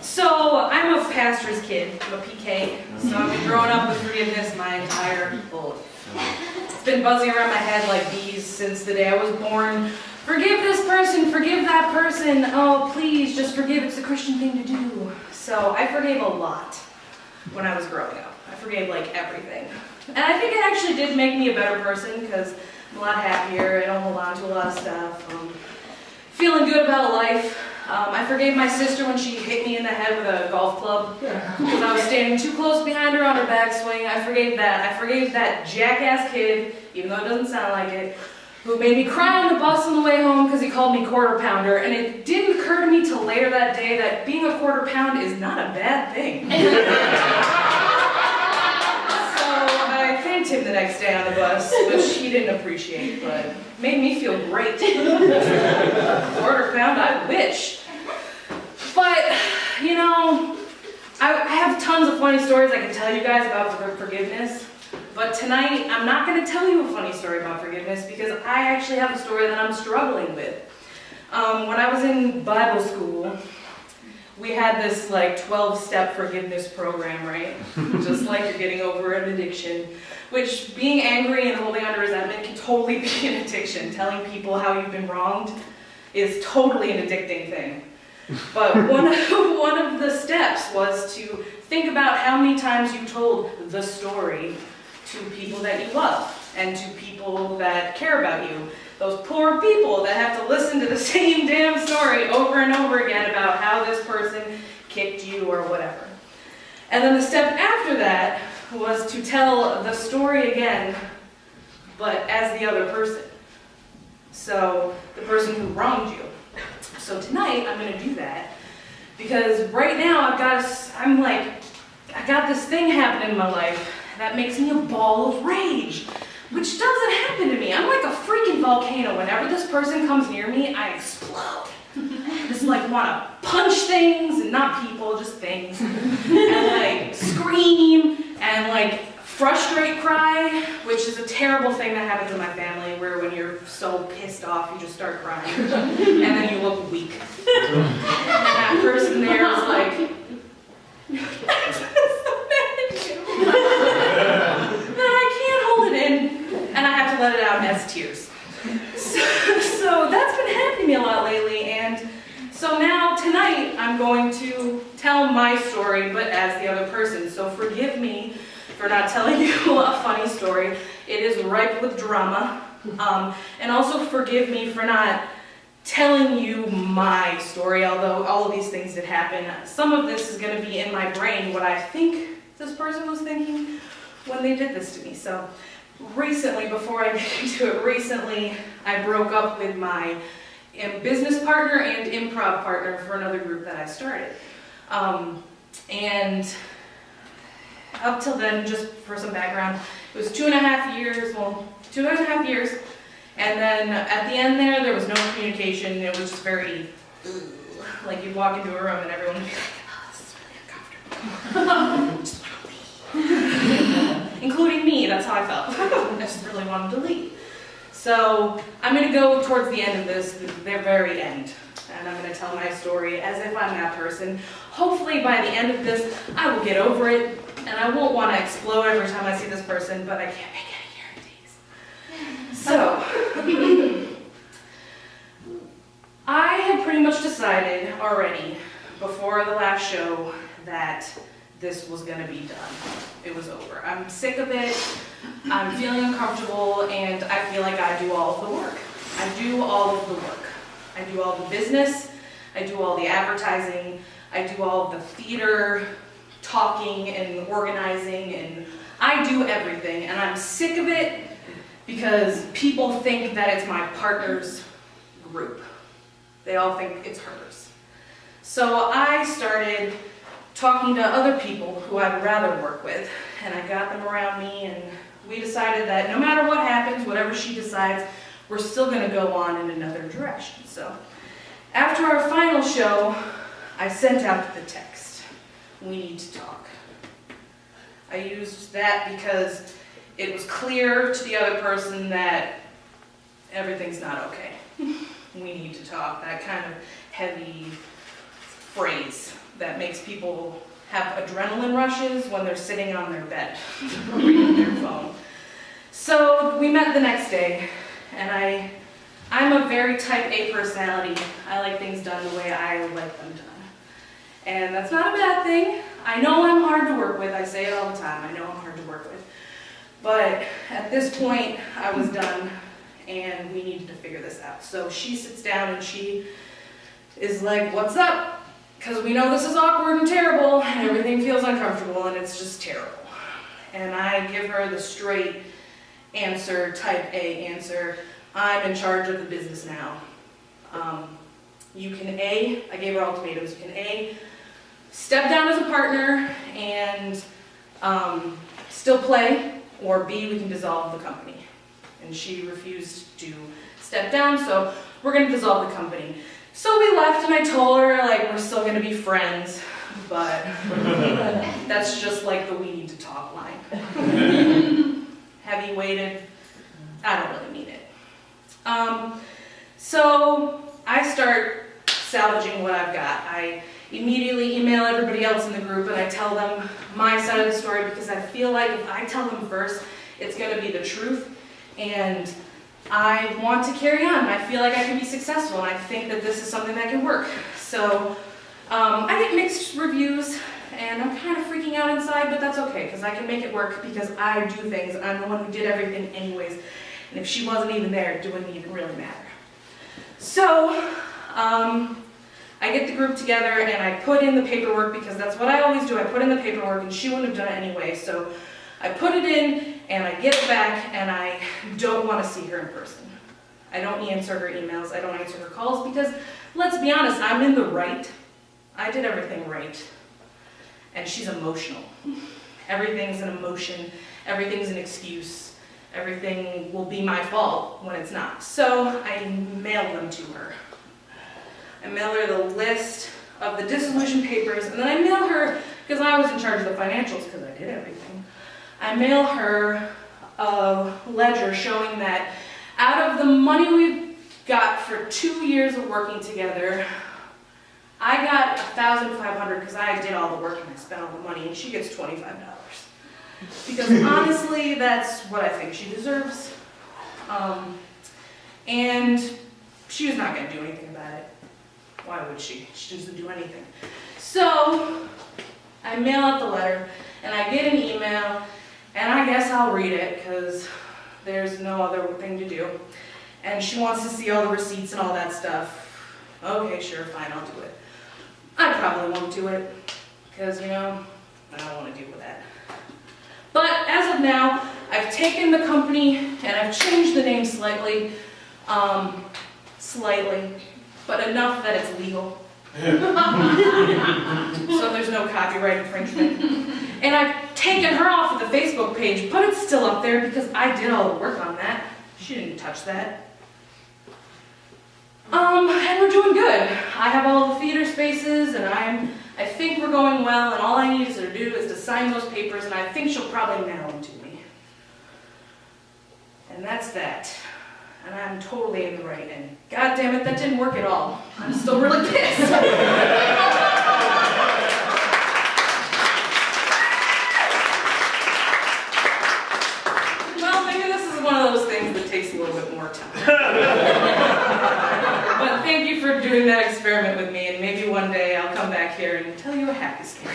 So I'm a pastor's kid. I'm a PK. So I've been growing up with forgiveness my entire life. It's been buzzing around my head like bees since the day I was born. Forgive this person, forgive that person. Oh, please, just forgive. It's a Christian thing to do. So I forgave a lot when I was growing up. I forgave like everything. And I think it actually did make me a better person because I'm a lot happier. I don't hold on to a lot of stuff. Feeling good about life. I forgave my sister when she hit me in the head with a golf club because I was standing too close behind her on her backswing. I forgave that. I forgave that jackass kid, even though it doesn't sound like it, who made me cry on the bus on the way home because he called me quarter pounder. And it didn't occur to me till later that day that being a quarter pound is not a bad thing. Him the next day on the bus, which he didn't appreciate, but made me feel great. Quarter pound, I wish. But, you know, I have tons of funny stories I can tell you guys about forgiveness, but tonight I'm not going to tell you a funny story about forgiveness because I actually have a story that I'm struggling with. When I was in Bible school, we had this like 12-step forgiveness program, right? Just like you're getting over an addiction, which being angry and holding on to resentment can totally be an addiction. Telling people how you've been wronged is totally an addicting thing. But one of the steps was to think about how many times you told the story to people that you love and to people that care about you. Those poor people that have to listen to the same damn story over and over again about how this person kicked you or whatever. And then the step after that was to tell the story again, but as the other person. So the person who wronged you. So tonight I'm going to do that because right now I got this thing happening in my life that makes me a ball of rage. Which doesn't happen to me. I'm like a freaking volcano. Whenever this person comes near me, I explode. I just like want to punch things, and not people, just things. And like scream and like frustrate cry, which is a terrible thing that happens in my family, where when you're so pissed off, you just start crying. And then you look weak. And that person there is like, I'm so mad at you. And I have to let it out as tears. So that's been happening to me a lot lately, and so now tonight I'm going to tell my story, but as the other person. So forgive me for not telling you a funny story. It is ripe with drama. And also forgive me for not telling you my story, although all of these things did happen. Some of this is going to be in my brain, what I think this person was thinking when they did this to me. So recently, before I get into it, I broke up with my business partner and improv partner for another group that I started. And up till then, just for some background, it was 2.5 years, and then at the end there was no communication. It was just very, like you'd walk into a room and everyone would be like, oh, this is really uncomfortable. Just want to leave. Including me, that's how I felt. I just really wanted to leave. So I'm going to go towards the end of this, the very end, and I'm going to tell my story as if I'm that person. Hopefully by the end of this, I will get over it, and I won't want to explode every time I see this person, but I can't make any guarantees. So, I had pretty much decided already before the last show that this was going to be done. It was over. I'm sick of it. I'm feeling uncomfortable, and I feel like I do all of the work. I do all of the work. I do all the business. I do all the advertising. I do all of the theater talking and organizing, and I do everything, and I'm sick of it because people think that it's my partner's group. They all think it's hers. So I started talking to other people who I'd rather work with, and I got them around me, and we decided that no matter what happens, whatever she decides, we're still going to go on in another direction. So after our final show, I sent out the text, "We need to talk." I used that because it was clear to the other person that everything's not okay. We need to talk, that kind of heavy phrase. makes people have adrenaline rushes when they're sitting on their bed, reading their phone. So we met the next day, and I'm a very type A personality. I like things done the way I like them done. And that's not a bad thing. I know I'm hard to work with. I say it all the time. I know I'm hard to work with. But at this point, I was done, and we needed to figure this out. So she sits down, and she is like, "What's up?" Because we know this is awkward and terrible, and everything feels uncomfortable, and it's just terrible. And I give her the straight answer, type A answer. I'm in charge of the business now. You can I gave her ultimatums. You can step down as a partner and still play, or B, we can dissolve the company. And she refused to step down, so we're going to dissolve the company. So we left, and I told her, like, we're still going to be friends, but that's just like the we need to talk line. Have you waited? I don't really mean it. So I start salvaging what I've got. I immediately email everybody else in the group, and I tell them my side of the story, because I feel like if I tell them first, it's going to be the truth, and I want to carry on. I feel like I can be successful, and I think that this is something that can work. So I get mixed reviews, and I'm kind of freaking out inside, but that's okay, because I can make it work, because I do things. I'm the one who did everything anyways, and if she wasn't even there, it wouldn't even really matter. So I get the group together, and I put in the paperwork, because that's what I always do. I put in the paperwork, and she wouldn't have done it anyway, so I put it in, and I get it back, and I don't want to see her in person. I don't answer her emails, I don't answer her calls, because let's be honest, I'm in the right. I did everything right. And she's emotional. Everything's an emotion, everything's an excuse, everything will be my fault when it's not. So I mail them to her. I mail her the list of the dissolution papers, and then I mail her, because I was in charge of the financials, because I did everything, I mail her a ledger showing that out of the money we got for 2 years of working together, I got $1,500 because I did all the work and I spent all the money, and she gets $25. Because honestly, that's what I think she deserves. And she was not going to do anything about it. Why would she? She doesn't do anything. So I mail out the letter, and I get an email, and I guess I'll read it because there's no other thing to do. And she wants to see all the receipts and all that stuff. Okay, sure, fine, I'll do it. I probably won't do it because, I don't want to deal with that. But as of now, I've taken the company and I've changed the name slightly, but enough that it's legal. So there's no copyright infringement. And I've taken her off of the Facebook page, but it's still up there because I did all the work on that. She didn't touch that. And we're doing good. I have all the theater spaces, and I think we're going well, and all I need her to do is to sign those papers, and I think she'll probably mail them to me. And that's that. And I'm totally in the right, and god damn it, that didn't work at all. I'm still really pissed. Well, maybe this is one of those things that takes a little bit more time. But thank you for doing that experiment with me, and maybe one day I'll come back here and tell you a happy story.